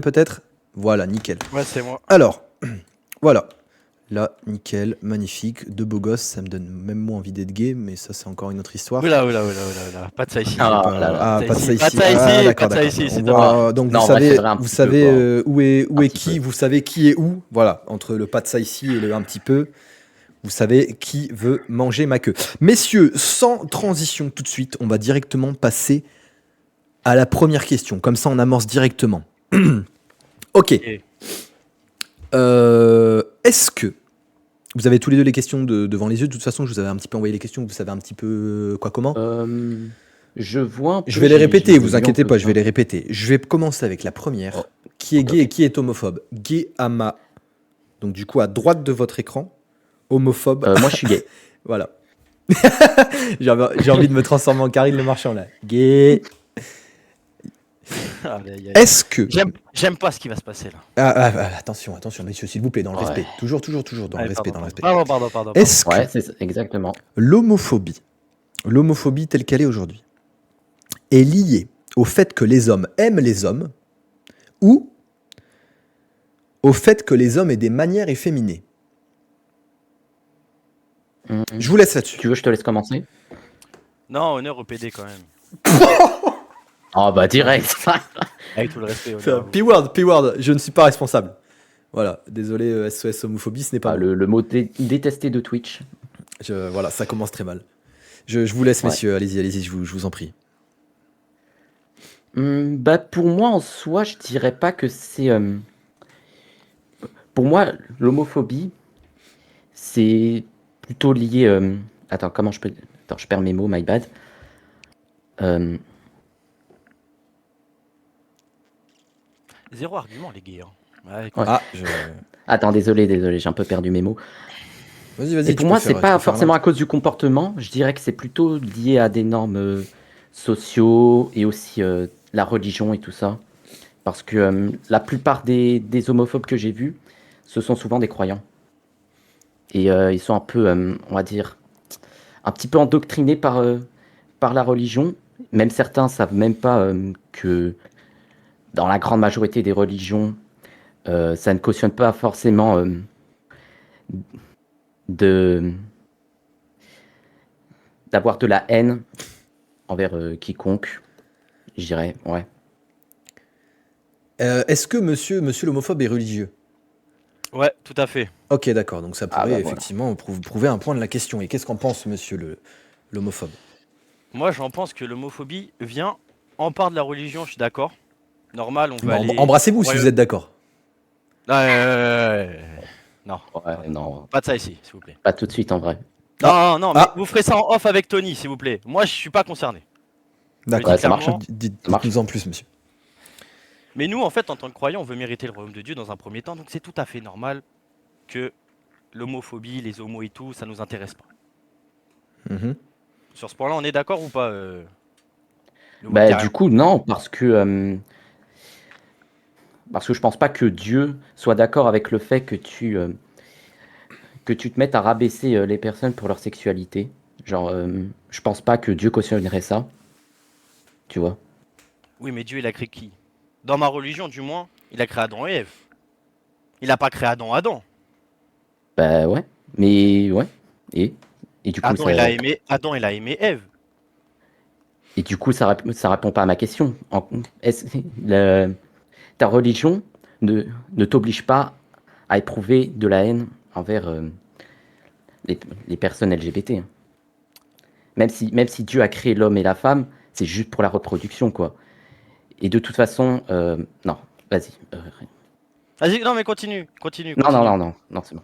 peut-être. Voilà, nickel. Ouais, c'est moi. Alors, voilà. Là, nickel, magnifique, deux beaux gosses, ça me donne même moins envie d'être gay, mais ça c'est encore une autre histoire. Oula. Pas de ça ici. Ah, Pas, là, là. pas de ça Pas de ici. ça ici, Ah, pas d'accord, de ça d'accord. ici, On s'il te voit, donc Non, vous en vrai, c'est savez, vrai, un vous petit savez peu, où est Un petit qui, peu. vous savez qui est où. Voilà, entre le pas de ça ici et le un petit peu, vous savez qui veut manger ma queue. Messieurs, sans transition tout de suite, on va directement passer à la première question. Comme ça, on amorce directement. Ok. Ok. Est-ce que vous avez tous les deux les questions devant les yeux? De toute façon, je vous avais un petit peu envoyé les questions, vous savez un petit peu quoi comment. Je vois un peu. Je vais les je répéter, les ai vous lus un inquiétez peu, pas, je vais ça. les répéter. Je vais commencer avec la première. Oh, Qui est ok, gay et ok. qui est homophobe? Gay à ma... Donc du coup, à droite de votre écran. Homophobe. Moi, je suis gay. Voilà. J'ai envie de me transformer en Karine Le Marchand, là. Gay. Aïe, aïe, aïe. Est-ce que... J'aime pas ce qui va se passer là. attention, messieurs, s'il vous plaît, dans le Ouais. respect. Toujours dans le Allez, respect, pardon, dans le respect. pardon. Est-ce que Ouais, c'est ça, exactement. l'homophobie telle qu'elle est aujourd'hui, est liée au fait que les hommes aiment les hommes ou au fait que les hommes aient des manières efféminées? Je vous laisse là-dessus. Tu veux, je te laisse commencer? Non, honneur au PD quand même. Ah bah direct. Avec tout le respect. Honneur à vous. P-word, je ne suis pas responsable. Voilà, désolé, SOS homophobie, ce n'est pas Ah, moi. le mot détesté de Twitch. Voilà, ça commence très mal. Je vous laisse, Ouais. messieurs, allez-y, je vous en prie. Bah pour moi en soi, je dirais pas que c'est. Pour moi, l'homophobie, c'est plutôt lié. Attends, comment je peux. Attends, je perds mes mots, my bad. Zéro argument, les gars. Ouais, écoute. Ouais. Ah, Attends, désolé, j'ai un peu perdu mes mots. Vas-y, Et pour moi, c'est pas forcément à cause du comportement. Je dirais que c'est plutôt lié à des normes sociaux et aussi la religion et tout ça. Parce que la plupart des homophobes que j'ai vus, ce sont souvent des croyants. Et ils sont un peu, on va dire, un petit peu endoctrinés par la religion. Même certains savent même pas que dans la grande majorité des religions, ça ne cautionne pas forcément de d'avoir de la haine envers quiconque, je dirais, ouais. Est-ce que monsieur l'homophobe est religieux? Ouais, tout à fait. Ok, d'accord, donc ça pourrait Voilà. effectivement prouver un point de la question. Et qu'est-ce qu'en pense monsieur l'homophobe? Moi, j'en pense que l'homophobie vient en part de la religion, je suis d'accord. Normal, on veut aller. Embrassez-vous si Ouais, vous êtes d'accord. Non, Ouais, non, pas de ça ici, s'il vous plaît. pas tout de suite en vrai. Non, mais Ah. vous ferez ça en off avec Tony, s'il vous plaît. Moi, je suis pas concerné. D'accord, Ouais, ça marche. clairement. Dites-nous en plus, monsieur. Mais nous, en fait, en tant que croyants, on veut mériter le royaume de Dieu dans un premier temps, donc c'est tout à fait normal que l'homophobie, les homos et tout, ça nous intéresse pas. Mhm. Sur ce point-là, on est d'accord ou pas Bah, du coup, non, parce que je pense pas que Dieu soit d'accord avec le fait que tu te mettes à rabaisser les personnes pour leur sexualité. Genre, je pense pas que Dieu cautionnerait ça. Tu vois? Oui, mais Dieu, il a créé qui? Dans ma religion, du moins, il a créé Adam et Ève. Il a pas créé Adam. Bah ouais, mais ouais. Et du coup, Adam, il a aimé Ève. ça répond pas à ma question. Ta religion ne t'oblige pas à éprouver de la haine envers les personnes LGBT, hein. Même si Dieu a créé l'homme et la femme, c'est juste pour la reproduction, quoi. Et de toute façon, non, vas-y. Vas-y, non, mais continue. Non, c'est bon.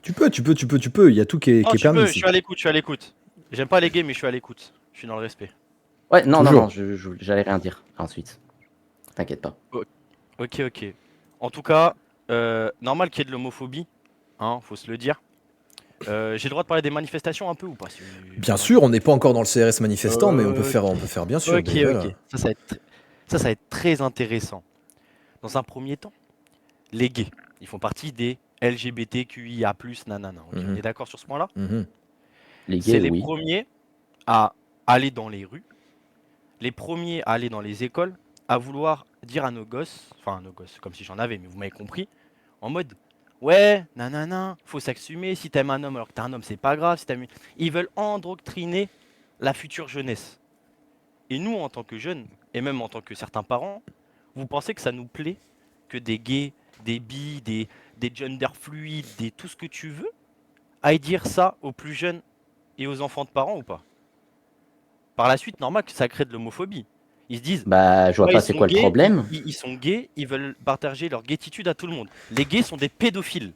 Tu peux. Il y a tout qui Non, est tu permis peux, je ici. suis à l'écoute. J'aime pas les gays, mais je suis à l'écoute. Je suis dans le respect. Ouais, non, Toujours. j'allais rien dire ensuite. T'inquiète pas. Ok. En tout cas, normal qu'il y ait de l'homophobie, hein, faut se le dire. J'ai le droit de parler des manifestations un peu ou pas Bien sûr, on n'est pas encore dans le CRS manifestant, mais on peut faire bien sûr. Ok. mais voilà. Ça va être très intéressant. Dans un premier temps, les gays, ils font partie des LGBTQIA+, nanana. Ok, on est d'accord sur ce point-là? Mhm. Les C'est gays, les oui. premiers à aller dans les rues, les premiers à aller dans les écoles, à vouloir dire à nos gosses, enfin à nos gosses, comme si j'en avais, mais vous m'avez compris, en mode ouais, nanana, faut s'assumer, si t'aimes un homme alors que t'es un homme, c'est pas grave, si t'aimes... Ils veulent endoctriner la future jeunesse. Et nous, en tant que jeunes, et même en tant que certains parents, vous pensez que ça nous plaît que des gays, des bi, des gender fluides, des tout ce que tu veux, aillent dire ça aux plus jeunes et aux enfants de parents ou pas? Par la suite, normal que ça crée de l'homophobie. Ils se disent, Bah, je vois ouais, pas c'est quoi le problème. ils sont gays, ils veulent partager leur gaétitude à tout le monde. Les gays sont des pédophiles.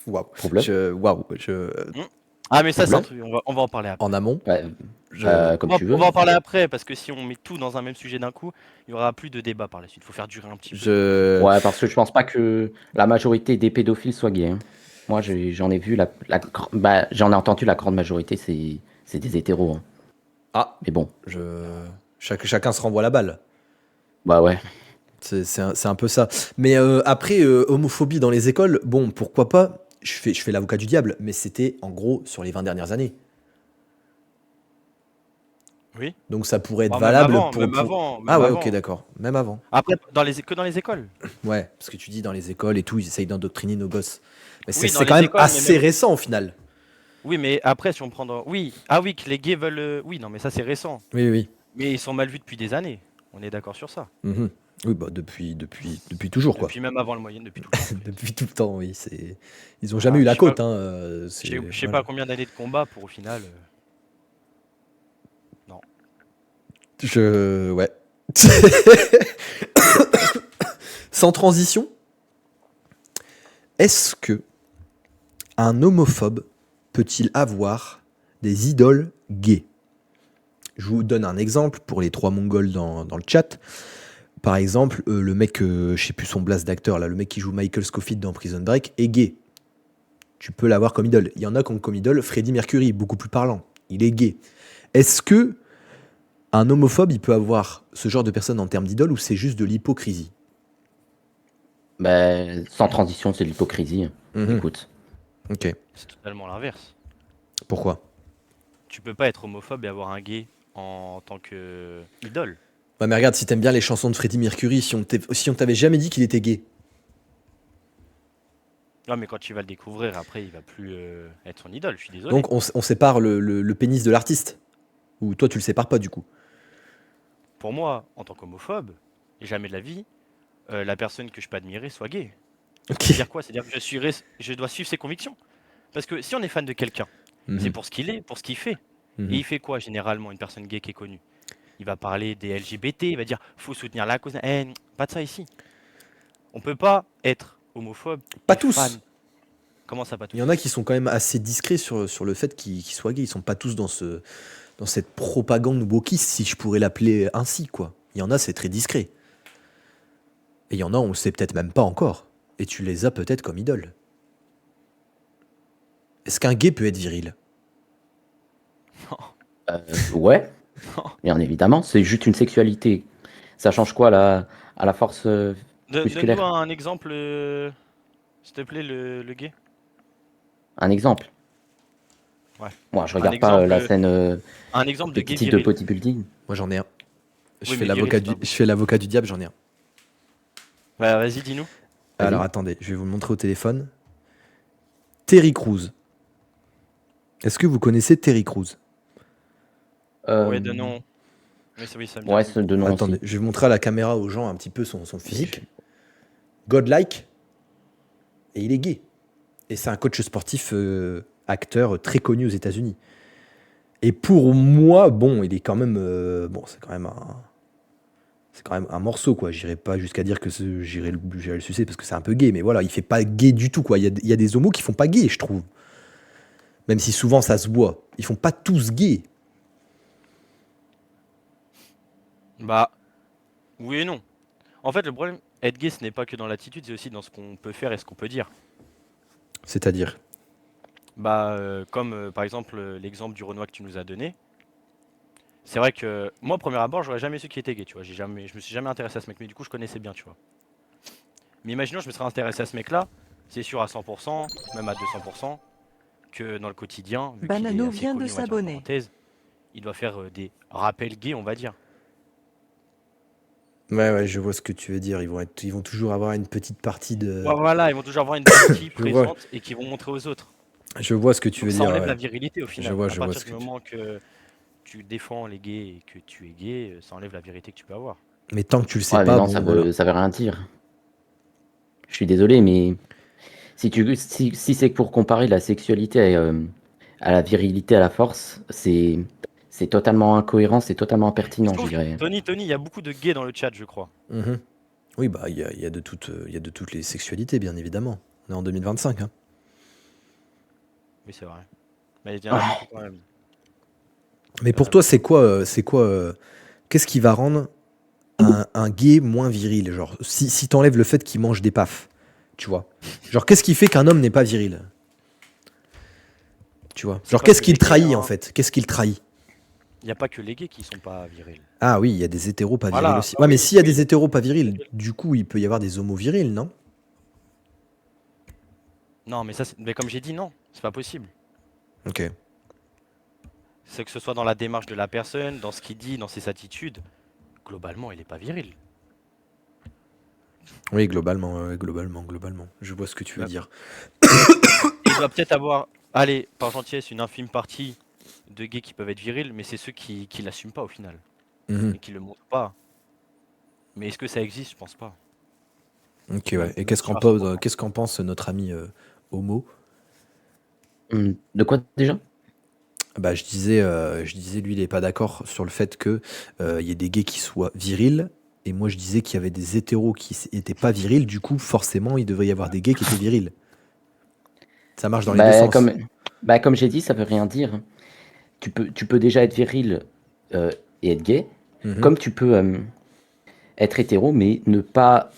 Waouh. Problème. Hmm. Ah mais ça c'est un Problème. truc, on va en parler après. En amont, Ouais, je... comme tu On veux. va en parler après parce que si on met tout dans un même sujet d'un coup, il y aura plus de débat par la suite. Il faut faire durer un petit peu. je... Ouais, parce que je pense pas que la majorité des pédophiles soient gays, hein. Moi, j'en ai vu bah, j'en ai entendu la grande majorité, c'est des hétéros, hein. Ah, Mais bon, chacun se renvoie la balle. bah ouais. C'est un peu ça. Mais après, homophobie dans les écoles, bon, pourquoi pas? Je fais l'avocat du diable, mais c'était en gros sur les 20 dernières années. Oui. Donc ça pourrait être Bon, valable pour... Ah même ouais, ok, avant. d'accord. Même avant. Après, que dans les écoles. Ouais, parce que tu dis dans les écoles et tout, ils essayent d'endoctriner nos gosses. Mais Oui, dans c'est quand les même écoles, mais assez même. récent au final. Oui, mais après, si on prend dans... Oui, ah oui, que les gays veulent... Oui, non, mais ça c'est récent. Oui, oui. Mais ils sont mal vus depuis des années. On est d'accord sur ça. Mhm. Oui, bah depuis toujours, quoi. Depuis même avant le moyen, depuis tout le temps en fait. Depuis tout le temps, oui. Ils ont jamais Voilà. eu la côte, hein. Je sais Voilà. pas combien d'années de combat pour au final... Non. Ouais. Sans transition, est-ce que un homophobe peut-il avoir des idoles gays? Je vous donne un exemple pour les 3 Mongols dans le chat. Par exemple, le mec, je sais plus son blast d'acteur, là, le mec qui joue Michael Scofield dans Prison Break, est gay. Tu peux l'avoir comme idole. Il y en a qui ont comme idole Freddie Mercury, beaucoup plus parlant. Il est gay. Est-ce que un homophobe, il peut avoir ce genre de personne en termes d'idole ou c'est juste de l'hypocrisie? Bah, sans transition, c'est de l'hypocrisie. Mhm. Écoute. Ok. C'est totalement l'inverse. Pourquoi? Tu peux pas être homophobe et avoir un gay en tant que idole. Ouais, mais regarde, si t'aimes bien les chansons de Freddie Mercury, si on t'avait jamais dit qu'il était gay. Non, mais quand tu vas le découvrir, après, il va plus être son idole. Je suis désolé. Donc on sépare le pénis de l'artiste. Ou toi, tu le sépares pas du coup. Pour moi, en tant qu'homophobe, jamais de la vie, la personne que je peux admirer soit gay. Ok. C'est-à-dire quoi? C'est-à-dire que je dois suivre ses convictions. Parce que si on est fan de quelqu'un, c'est Mhm. pour ce qu'il est, pour ce qu'il fait. Mhm. Et il fait quoi généralement une personne gay qui est connue? Il va parler des LGBT, il va dire faut soutenir la cause. Eh, pas de ça ici. On peut pas être homophobe Pas et tous. fan. Comment ça, pas tous? Il y en a qui sont quand même assez discrets sur le fait qu'ils soient gays. Ils sont pas tous dans cette propagande wokiste, si je pourrais l'appeler ainsi, quoi. Il y en a, c'est très discret. Et il y en a, on le sait peut-être même pas encore. Et tu les as peut-être comme idole. Est-ce qu'un gay peut être viril? Ouais, bien évidemment, c'est juste une sexualité. Ça change quoi à la force Donne-nous musculaire? un exemple, s'il te plaît, le gay. Un exemple. Ouais. Moi, je Un regarde pas exemple, la scène un exemple de des gay titres de viril. bodybuilding. Moi, j'en ai un. Je Oui, fais mais viril, c'est pas je fais l'avocat du diable, j'en ai un. Bah, vas-y, dis-nous. Vas-y. Alors, attendez, je vais vous le montrer au téléphone. Terry Crews. Est-ce que vous connaissez Terry Crews? Ouais, de nom. Oui, ça me dit un Ouais, truc. ce de nom Attendez, aussi. je vais montrer à la caméra aux gens un petit peu son physique. Godlike. Et il est gay. Et c'est un coach sportif, acteur très connu aux États-Unis. Et pour moi, bon, il est quand même, bon, c'est quand même un morceau, quoi. J'irai pas jusqu'à dire que j'irai le sucer parce que c'est un peu gay, mais voilà, il fait pas gay du tout, quoi. Il y a des homos qui font pas gay, je trouve. Même si souvent ça se voit. Ils font pas tous gays. Bah, oui et non. En fait, le problème, être gay, ce n'est pas que dans l'attitude, c'est aussi dans ce qu'on peut faire et ce qu'on peut dire. C'est-à-dire. Bah, comme par exemple l'exemple du Renoir que tu nous as donné. C'est vrai que moi, au premier abord, j'aurais jamais su qu'il était gay, tu vois. Je me suis jamais intéressé à ce mec, mais du coup, je connaissais bien, tu vois. Mais imaginons, je me serais intéressé à ce mec-là, c'est sûr à 100%, même à 200%, que dans le quotidien, vu qu'il est Banano assez vient de connu, on va dire, en s'abonner. parenthèse, il doit faire des rappels gays, on va dire. Ouais, je vois ce que tu veux dire. Ils vont toujours avoir une petite partie de. Ouais, voilà, ils vont toujours avoir une partie Je vois, présente et qui vont montrer aux autres. je vois ce que tu Donc veux ça dire. enlève Ouais. la virilité au final. À Je vois partir ce du que tu. moment que tu défends les gays et que tu es gay, ça enlève la vérité que tu peux avoir. Mais tant que tu le sais Ouais, mais pas, non, bon, voilà. ça veut rien dire. Je suis désolé, mais si c'est pour comparer la sexualité à la virilité, à la force, c'est totalement incohérent, c'est totalement Je impertinent, je trouve, dirais. Tony, il y a beaucoup de gays dans le chat, je crois. Mhm. Oui, bah, il y a de toutes les sexualités, bien évidemment. On est en 2025, hein. Oui, c'est vrai. Mais il y en a beaucoup quand même. Mais Il y en pour a toi, beaucoup. c'est quoi, qu'est-ce qui va rendre un gay moins viril? Genre, si t'enlèves le fait qu'il mange des pafs, tu vois. Genre, qu'est-ce qui fait qu'un homme n'est pas viril? Tu vois. C'est Genre, pas qu'est-ce que les qu'il gays, trahit, en hein. fait? Qu'est-ce qu'il trahit? Il n'y a pas que les gays qui sont pas virils. Ah oui, il y a des hétéros pas virils Voilà, aussi. bah Ouais, mais oui, s'il y a des oui. hétéros pas virils, du coup, il peut y avoir des homos virils, non? Non, mais ça, mais comme j'ai dit, non, c'est pas possible. Ok. C'est que ce soit dans la démarche de la personne, dans ce qu'il dit, dans ses attitudes, globalement, il est pas viril. Oui, globalement, ouais, globalement. Je vois ce que tu veux Bah, dire. il doit peut-être avoir, allez, par gentillesse, une infime partie de gays qui peuvent être virils, mais c'est ceux qui l'assument pas au final Mhm. et qui le montrent pas. Mais est-ce que ça existe? Je pense pas. Ok, ouais. Même, Et même sûr à 100%. qu'est-ce qu'en pense notre ami homo? De quoi déjà? Bah, je disais, lui, il est pas d'accord sur le fait que il y ait des gays qui soient virils. Et moi, je disais qu'il y avait des hétéros qui étaient pas virils. Du coup, forcément, il devrait y avoir des gays qui étaient virils. Ça marche dans les deux Bah, sens. comme j'ai dit, ça veut rien dire. Tu peux déjà être viril euh, et être gay, Mhm. comme tu peux être hétéro, mais ne pas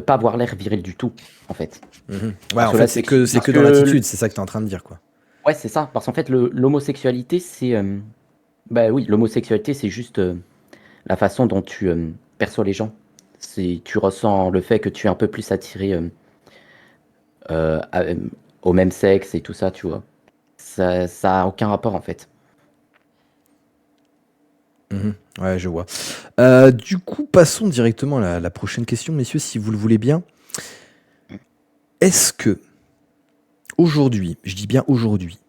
avoir l'air viril du tout, en fait. Mhm. Ouais, Parce en que fait, la c'est parce que dans l'attitude. C'est ça que tu es en train de dire, quoi. ouais, c'est ça. Parce qu'en fait, l'homosexualité, bah oui, l'homosexualité, c'est juste la façon dont tu perçois les gens. Tu ressens le fait que tu es un peu plus attiré euh, à- euh, au même sexe et tout ça, tu vois. Ça a aucun rapport, en fait. Mhm. Ouais, je vois. Du coup, passons directement à la prochaine question, messieurs, si vous le voulez bien. Est-ce que aujourd'hui, je dis bien aujourd'hui,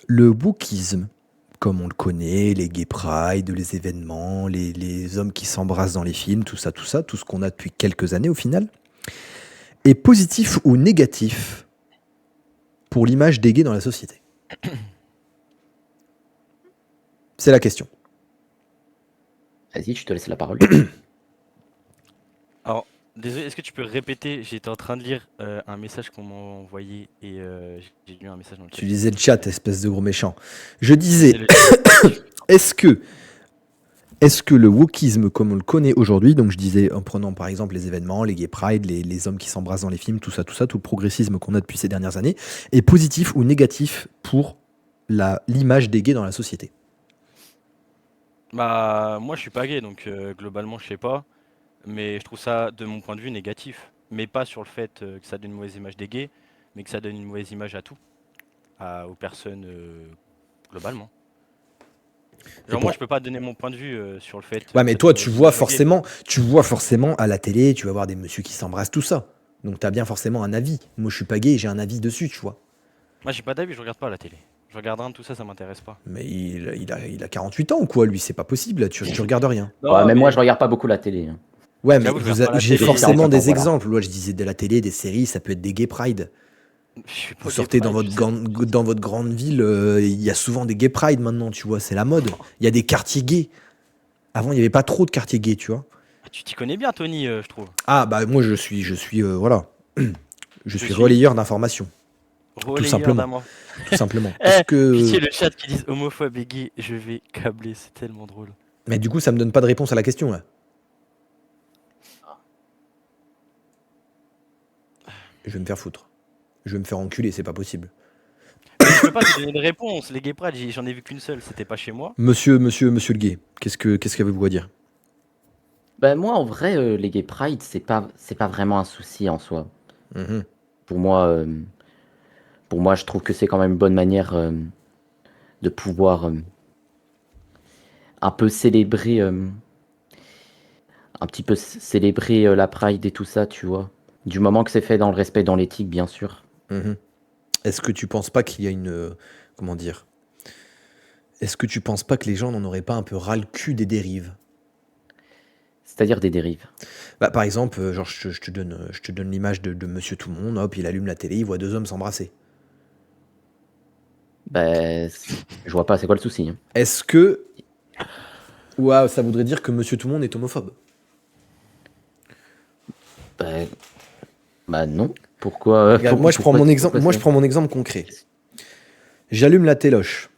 le wokisme, comme on le connaît, les gay pride, les événements, les hommes qui s'embrassent dans les films, tout ce qu'on a depuis quelques années au final, est positif ou négatif pour l'image des gays dans la société? C'est la question. Vas-y, je te laisse la parole. Alors, désolé, est-ce que tu peux répéter? J'étais en train de lire un message qu'on m'a envoyé et j'ai lu un message dans le chat, Tu j'ai pas lisais le compris ce que chat, t'as dit. espèce de gros méchant. Je Je lisais disais, le chat. est-ce que Est-ce que le wokisme, comme on le connaît aujourd'hui, donc je disais en prenant par exemple les événements, les gay pride, les hommes qui s'embrassent dans les films, tout le progressisme qu'on a depuis ces dernières années, est positif ou négatif pour l'image des gays dans la société? Bah, moi je suis pas gay, donc globalement je sais pas. Mais je trouve ça, de mon point de vue, négatif. Mais pas sur le fait que ça donne une mauvaise image des gays, mais que ça donne une mauvaise image à tout, aux personnes globalement. Et Genre moi pour... je peux pas donner mon point de vue sur le fait Ouais, que mais ça donne toi, une mauvaise image aux gays. tu vois forcément à la télé, tu vas voir des messieurs qui s'embrassent, tout ça. Donc t'as bien forcément un avis. Moi, je suis pas gay, j'ai un avis dessus, tu vois. Moi j'ai pas d'avis, je regarde pas la télé. Je regarde rien de tout ça, ça m'intéresse pas. Mais il a 48 ans ou quoi, lui? C'est pas possible, tu regardes rien. Ouais, Non même moi, je mais regarde pas beaucoup la télé, hein. Ouais, mais j'avoue je regarde pas la j'ai J'ai que télé, mais forcément 45 ans, des voilà. exemples. Moi, je disais de la télé, des séries, ça peut être des gay pride. je suis Vous pas gay sortez pride, je sais. dans votre grande ville, il y a souvent des gay pride maintenant, tu vois, c'est la mode. Il y a des quartiers gays. Avant, il n'y avait pas trop de quartiers gays, tu vois. Tu t'y connais bien Tony, je trouve. Ah, bah moi, voilà. Je Je suis suis relayeur d'informations, tout relayeur simplement. d'amour. Tout simplement. Est-ce Eh, pitié que... le chat qui dit homophobe et gay, je vais câbler, c'est tellement drôle. Mais du coup, ça me donne pas de réponse à la question, là. Je vais me faire foutre. Je vais me faire enculer, c'est pas possible. Mais je peux pas te donner de réponse, les gay pride, j'en ai vu qu'une seule, c'était pas chez moi. Monsieur le gay, qu'est-ce qu'avez-vous à dire? Ben moi, en vrai, les gay pride, c'est pas vraiment un souci en soi. Mhm. Pour moi, euh, pour moi, je trouve que c'est quand même une bonne manière de pouvoir un peu célébrer un petit peu célébrer la Pride et tout ça, tu vois. Du moment que c'est fait dans le respect, dans l'éthique, bien sûr. Mhm. Est-ce que tu penses pas qu'il y a une. Comment dire? Est-ce que tu penses pas que les gens n'en auraient pas un peu ras le cul des dérives? C'est-à-dire des dérives. Bah, par exemple, genre, je te donne l'image de Monsieur Tout-le-Monde, hop, il allume la télé, il voit deux hommes s'embrasser. Ben, je vois pas, c'est quoi le souci, hein. Est-ce que. Ouah, ça voudrait dire que Monsieur Tout-le-monde est homophobe? Ben, bah non. Pourquoi Regarde, moi, je prends mon exemple, moi, je prends mon exemple concret. J'allume la téloche.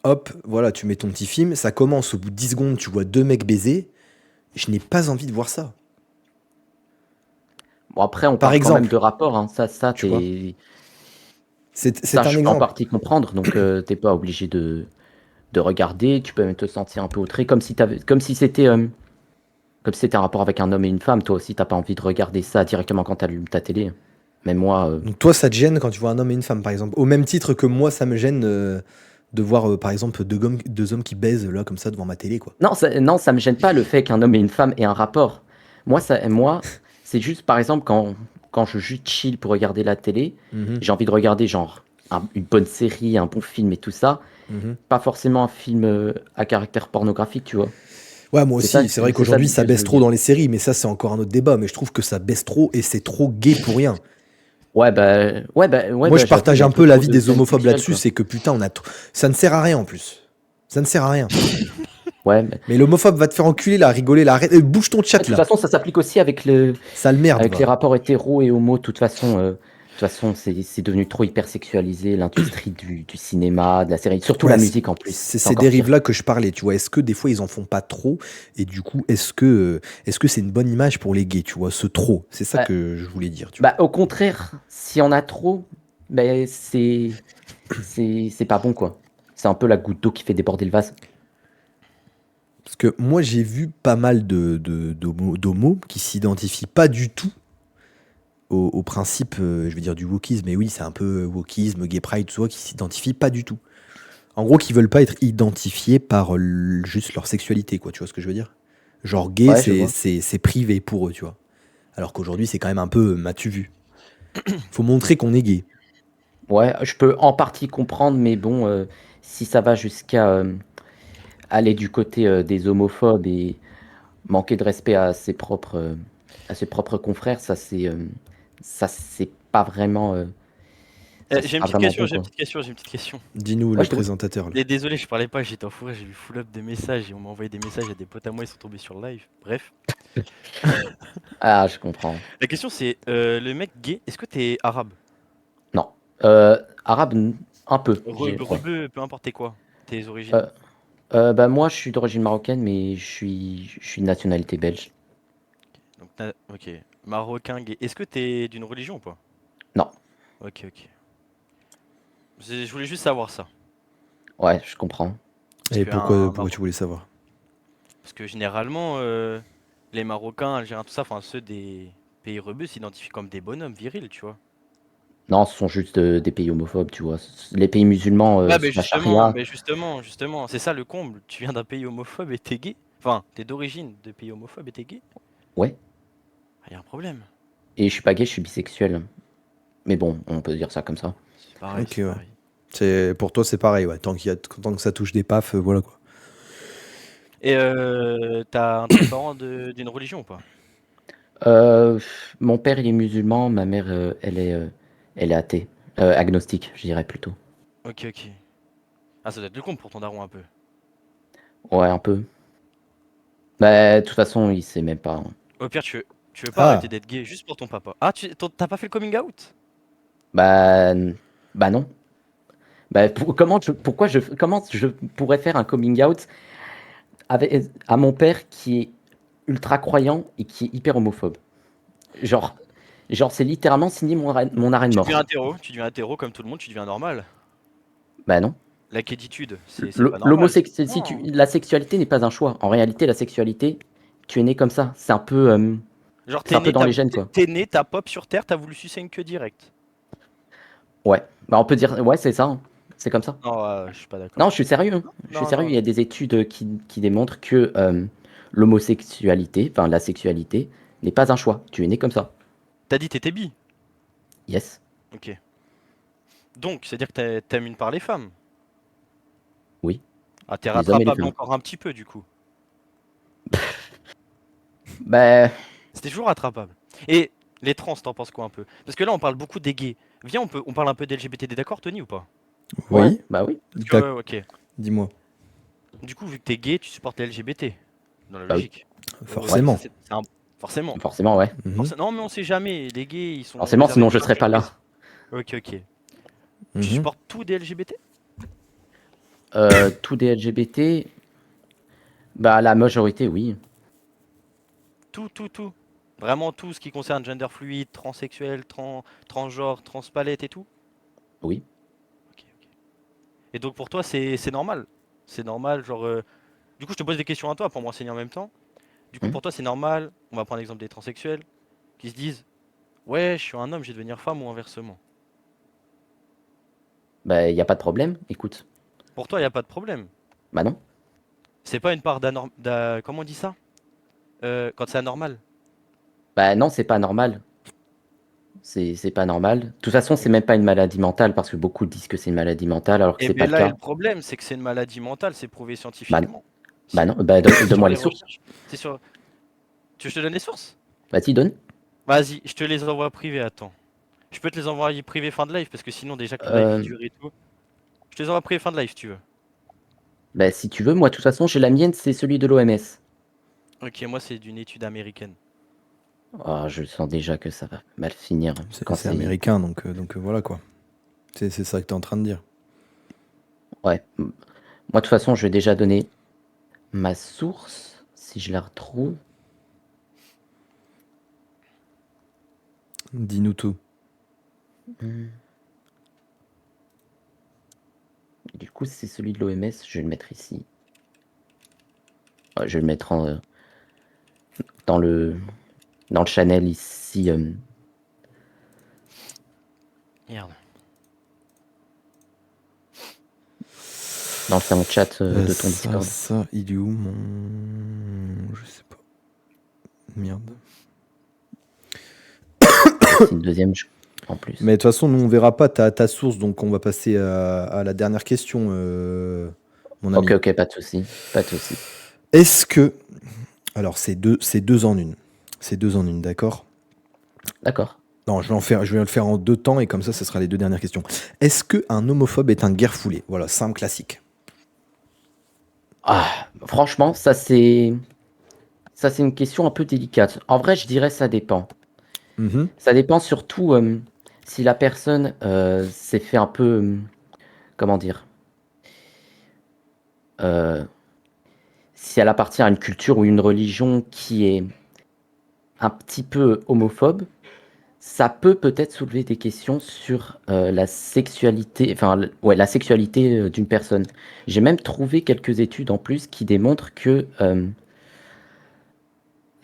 Hop, voilà, tu mets ton petit film, ça commence, au bout de 10 secondes, tu vois deux mecs baiser. Je n'ai pas envie de voir ça. Bon, après, on Par parle quand même exemple, de rapport, hein. Ça, tu vois. C'est ça, un je peux en exemple. partie comprendre. Donc, t'es pas obligé de regarder. Tu peux même te sentir un peu outré, comme si c'était un rapport avec un homme et une femme. Toi aussi, t'as pas envie de regarder ça directement quand t'allumes ta télé. Même moi, Donc toi, ça te gêne quand tu vois un homme et une femme, par exemple. Au même titre que moi, ça me gêne de voir, par exemple, deux hommes qui baisent là, comme ça, devant ma télé, quoi. non, ça me gêne pas le fait qu'un homme et une femme aient un rapport. Moi, c'est juste, par exemple, quand je juste chill pour regarder la télé, Mhm, j'ai envie de regarder genre une bonne série, un bon film et tout ça. mhm. Pas forcément un film à caractère pornographique, tu vois. Ouais, moi aussi. C'est vrai C'est ça qu'aujourd'hui, ça que je baisse veux trop dire. dans les séries, mais ça, c'est encore un autre débat. Mais je trouve que ça baisse trop et c'est trop gay pour rien. Ouais, Moi, je j'avoue, il partage y a un un peu peu trop l'avis de des scènes homophobes sexuelles, là-dessus, quoi. c'est que putain, ça ne sert à rien en plus. Ça ne sert à rien. Ouais, Mais l'homophobe va te faire enculer là, rigoler là. Arrête, bouge ton de chat toute là. façon, ça s'applique aussi Sale merde, avec les va. rapports hétéros et homo. De toute façon, c'est devenu trop hyper sexualisé, l'industrie du cinéma, de la série, surtout la Ouais, musique en plus. c'est C'est ces encore pire. dérives-là que je parlais, tu vois. Est-ce que des fois ils en font pas trop? Et du coup, est-ce que c'est une bonne image pour les gays, tu vois, ce trop? C'est ça Bah, que je voulais dire, tu vois. bah, au contraire, si on a trop, ben c'est pas bon, quoi. C'est un peu la goutte d'eau qui fait déborder le vase. Parce que moi, j'ai vu pas mal d'homos qui s'identifient pas du tout au principe, je vais dire, du wokisme. Mais oui, c'est un peu wokisme, gay pride, tout ça, qui s'identifient pas du tout. En gros, qui veulent pas être identifiés par juste leur sexualité, quoi. Tu vois ce que je veux dire? Genre gay, Ouais, je vois. c'est privé pour eux, tu vois. Alors qu'aujourd'hui, c'est quand même un peu m'as-tu vu? Faut montrer qu'on est gay. Ouais, je peux en partie comprendre, mais bon, si ça va jusqu'à aller du côté des homophobes et manquer de respect à ses propres confrères, ça c'est pas vraiment, ça c'est J'ai une pas petite vraiment question, bon, j'ai une quoi. petite question, j'ai une petite question. Dis-nous Ouais, le je t'écoute. présentateur, là. Désolé, je parlais pas, j'étais en forêt, j'ai vu full up de messages et on m'a envoyé des messages, il y a des potes à moi, ils sont tombés sur le live. Bref. Ah, je comprends. La question c'est, le mec gay, est-ce que t'es arabe? Non. Arabe, un peu, ouais. Rebeu, peu importe t'es quoi, tes origines. Euh, bah moi, je suis d'origine marocaine, mais je suis de nationalité belge. Donc, ok. Marocain, gay. Est-ce que t'es d'une religion ou pas? Non. Ok, ok. Je voulais juste savoir ça. Ouais, je comprends. Parce Et que, pourquoi tu voulais savoir? Parce que généralement, les Marocains, Algériens, tout ça, enfin ceux des pays rebeux s'identifient comme des bonhommes virils, tu vois. Non, ce sont juste des pays homophobes, tu vois. Les pays musulmans, Ouais, sous la charia. justement, c'est ça le comble. Tu viens d'un pays homophobe et t'es gay. Enfin, t'es d'origine de pays homophobe et t'es gay. Ouais. Ah, y a un problème. Et je suis pas gay, je suis bisexuel. Mais bon, on peut dire ça comme ça. C'est pareil, Ok, c'est ouais. pareil. Pour toi, c'est pareil, ouais. Tant que ça touche des pafs, voilà quoi. Et t'as un de tes parents d'une religion ou pas? Mon père, il est musulman, ma mère, elle est athée. Agnostique, je dirais plutôt. Ok, ok. Ah, ça doit être le comble pour ton daron un peu. Ouais, un peu. Bah, de toute façon, il sait même pas, hein. Au pire, tu veux pas arrêter Ah, d'être gay juste pour ton papa. Ah, t'as pas fait le coming out? Bah, bah non. Bah, comment je pourrais faire un coming out à mon père qui est ultra croyant et qui est hyper homophobe? Genre, genre, c'est littéralement signer mon arrêt de mort. Tu deviens hétéro comme tout le monde, tu deviens normal. Bah non. La quéditude, c'est pas normal. Non. La sexualité n'est pas un choix. En réalité, la sexualité, tu es né comme ça. Genre, C'est un peu dans les gènes, quoi. t'es né, t'as pop sur terre, t'as voulu sucer une queue directe. Ouais. Bah, on peut dire, ouais, c'est ça, hein. C'est comme ça. Non, je suis pas Non, d'accord. je suis sérieux, hein. Je suis Non, sérieux. non, Il y a non. des études qui démontrent que l'homosexualité, enfin la sexualité, n'est pas un choix. Tu es né comme ça. T'as dit t'étais bi. Yes. Ok. Donc, c'est-à-dire que t'aimes une part les femmes. Oui. Ah, t'es Les hommes et les rattrapable femmes. encore un petit peu, du coup. Ben, C'était toujours rattrapable. Et les trans, t'en penses quoi un peu? Parce que là, on parle beaucoup des gays. Viens, on parle un peu d'LGBT, t'es d'accord, Tony, ou pas? ouais, Oui, bah oui. Parce que, ok. dis-moi. Du coup, vu que t'es gay, tu supportes les LGBT. Dans la Bah oui. logique. Ouais, Ouais. Forcément. forcément. Forcément, ouais. Mhm. Non, mais on sait jamais. Les gays, ils sont Forcément, réservés sinon pour je la serais pas surprise. là. Ok. Tu Mhm. supportes tout des LGBT? Tous des LGBT, bah la majorité, oui. Tout. Vraiment tout ce qui concerne gender fluide, transsexuel, transgenre, transpalette et tout? Oui. Ok. Et donc pour toi, c'est normal? C'est normal, genre... Du coup, je te pose des questions à toi pour m'enseigner en même temps. Du coup, Hmm. pour toi, c'est normal, on va prendre l'exemple des transsexuels, qui se disent, ouais, je suis un homme, je vais devenir femme ou inversement. Bah y a pas de problème. Écoute. Pour toi, il n'y a pas de problème. Bah non. C'est pas une part comment on dit ça? Quand c'est anormal. Bah non, c'est pas normal. C'est pas normal. De toute façon, c'est Ok. même pas une maladie mentale parce que beaucoup disent que c'est une maladie mentale alors que Et c'est pas bien le là est cas. le problème, c'est que c'est une maladie mentale, c'est prouvé Bah, scientifiquement. bah Si. non. Bah C'est sur donne-moi les les sources. recherches. C'est sur... Tu veux que je te donne les sources? Vas-y, donne. Vas-y, je te les envoie privés, attends. Je peux te les envoyer privés fin de live, parce que sinon déjà que le live il Euh, dure et tout. Je te les envoie privés fin de live si tu veux. Bah si tu veux, moi de toute façon, j'ai la mienne, c'est celui de l'OMS. Ok, moi c'est d'une étude américaine. Ah, je sens déjà que ça va mal finir quand C'est c'est. américain, donc voilà quoi. C'est ça que tu es en train de dire. Ouais. Moi de toute façon, je vais déjà donner ma source si je la retrouve. Dis-nous tout. Hmm. Du coup, c'est celui de l'OMS. Je vais le mettre ici. Ouais, je vais le mettre dans le dans le channel ici. Merde. Dans le salon chat de ton Discord. Il est où mon... Je sais pas. Merde. C'est une deuxième en plus. Mais de toute façon, nous on verra pas ta source, donc on va passer à la dernière question, mon ami. Ok, pas de souci, pas de souci. Est-ce que... Alors c'est deux en une. C'est deux en une, d'accord? D'accord. Non, je vais le faire en deux temps et comme ça, ce sera les deux dernières questions. Est-ce qu'un homophobe est un guerre-foulé? Voilà, simple, classique. Ah, franchement, ça c'est une question un peu délicate. En vrai, je dirais ça dépend. Mhm. Ça dépend surtout si la personne s'est fait un peu, comment dire, euh, si elle appartient à une culture ou une religion qui est un petit peu homophobe, ça peut peut-être soulever des questions sur la sexualité, enfin, ouais, la sexualité d'une personne. J'ai même trouvé quelques études en plus qui démontrent que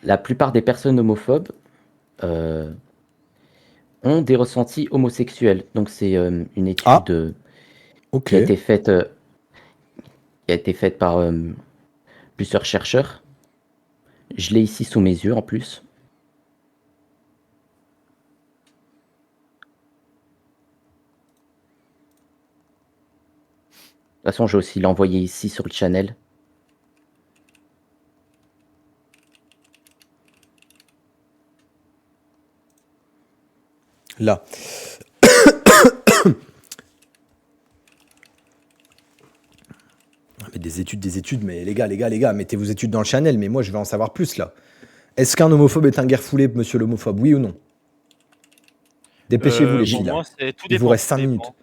la plupart des personnes homophobes euh, ont des ressentis homosexuels. Donc c'est une Ah, étude ok. qui a été faite, par plusieurs chercheurs. Je l'ai ici sous mes yeux en plus. De toute façon, j'ai aussi l'envoyé ici sur le channel. Là. Mais des études, mais les gars, mettez vos études dans le channel, mais moi je vais en savoir plus là. Est-ce qu'un homophobe est un guerre-foulé, monsieur l'homophobe? Oui ou non? Dépêchez-vous les Pour filles là. moi, c'est tout Il vous dépend, reste tout 5 minutes. dépend,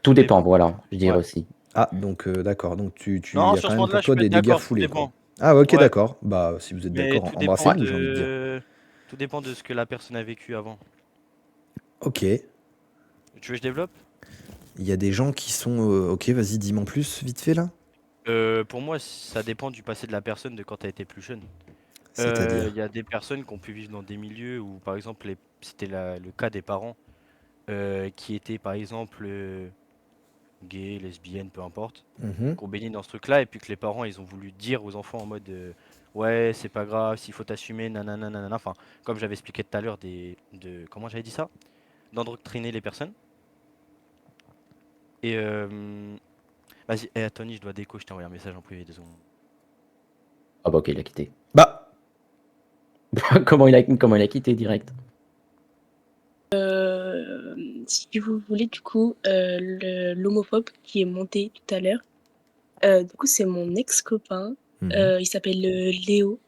Tout tout dépend, dépend. voilà, je dirais Ouais. aussi. Ah, donc d'accord. Donc il Non, y a sur quand ce même point-là, pour je toi peux être des d'accord, tout guerre-foulés quoi. dépend. Ah, ok, Ouais, d'accord. Bah, si vous êtes mais d'accord, embrassez-vous, j'ai envie de dire. tout dépend de ce que la personne a vécu avant. Ok. Tu veux que je développe? Il y a des gens qui sont. Ok, vas-y, dis-moi en plus, vite fait là. Pour moi, ça dépend du passé de la personne, de quand elle était plus jeune. Il C'est-à-dire. y a des personnes qui ont pu vivre dans des milieux où, par exemple, c'était le cas des parents qui étaient, par exemple, gays, lesbiennes, peu importe, Mhm. qui ont baigné dans ce truc-là, et puis que les parents, ils ont voulu dire aux enfants en mode, ouais, c'est pas grave, s'il faut t'assumer, nanana, nanana. Enfin, comme j'avais expliqué tout à l'heure, comment j'avais dit ça? D'endoctriner les personnes. Et vas-y, Tony, je dois déco, je t'ai envoyé un message en privé, désolé. Ah bah ok, il a quitté. Bah, Comment il a quitté direct? Si vous voulez, du coup, l'homophobe qui est monté tout à l'heure, du coup, c'est mon ex-copain. Il s'appelle Léo.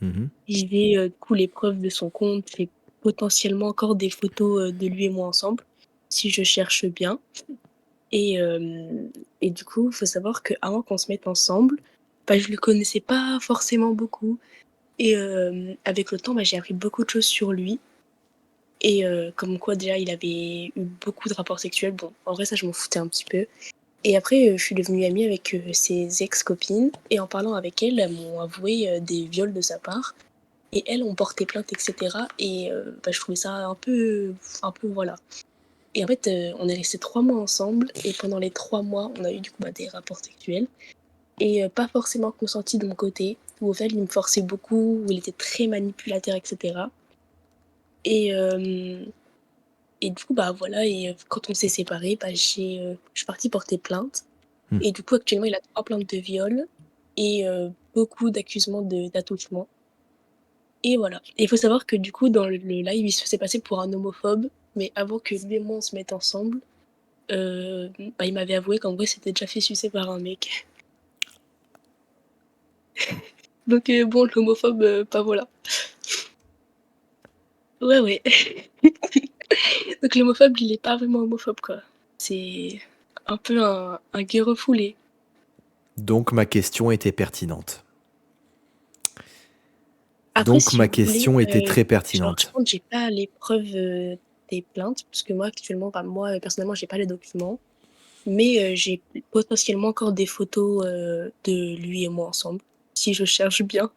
mhm. Du coup, les preuves de son compte. J'ai potentiellement encore des photos de lui et moi ensemble, si je cherche bien. Et, euh, et du coup, il faut savoir qu'avant qu'on se mette ensemble, bah, je le connaissais pas forcément beaucoup. Et avec le temps, bah, j'ai appris beaucoup de choses sur lui. Et comme quoi, déjà, il avait eu beaucoup de rapports sexuels. Bon, en vrai, ça, je m'en foutais un petit peu. Et après, je suis devenue amie avec ses ex-copines. Et en parlant avec elles, elles m'ont avoué des viols de sa part. Et elles ont porté plainte, etc. Et bah, je trouvais ça un peu, voilà. Et en fait, on est restés 3 mois ensemble. Et pendant les 3 mois, on a eu du coup bah, des rapports sexuels. Et pas forcément consentis de mon côté. Où au fait, il me forçait beaucoup, où il était très manipulateur, etc. Et, euh, et du coup, bah voilà, et quand on s'est séparés, bah, je suis partie porter plainte. Hmm. Et du coup, actuellement, il a 3 plaintes de viol et beaucoup d'accusements d'attouchement. Et voilà. Et il faut savoir que du coup, dans le live, il se faisait passer pour un homophobe, mais avant que lui et moi on se mette ensemble, bah, il m'avait avoué qu'en vrai, c'était déjà fait sucer par un mec. Donc bon, l'homophobe, bah voilà. Ouais, ouais. Donc l'homophobe, il est pas vraiment homophobe, quoi. C'est un peu un gay refoulé. Donc ma question était pertinente. Après, Donc si ma vous voulez, question était très genre, je pertinente. pense que j'ai pas les preuves des plaintes, parce que moi, actuellement, enfin, moi, personnellement, j'ai pas les documents, mais j'ai potentiellement encore des photos de lui et moi ensemble, si je cherche bien.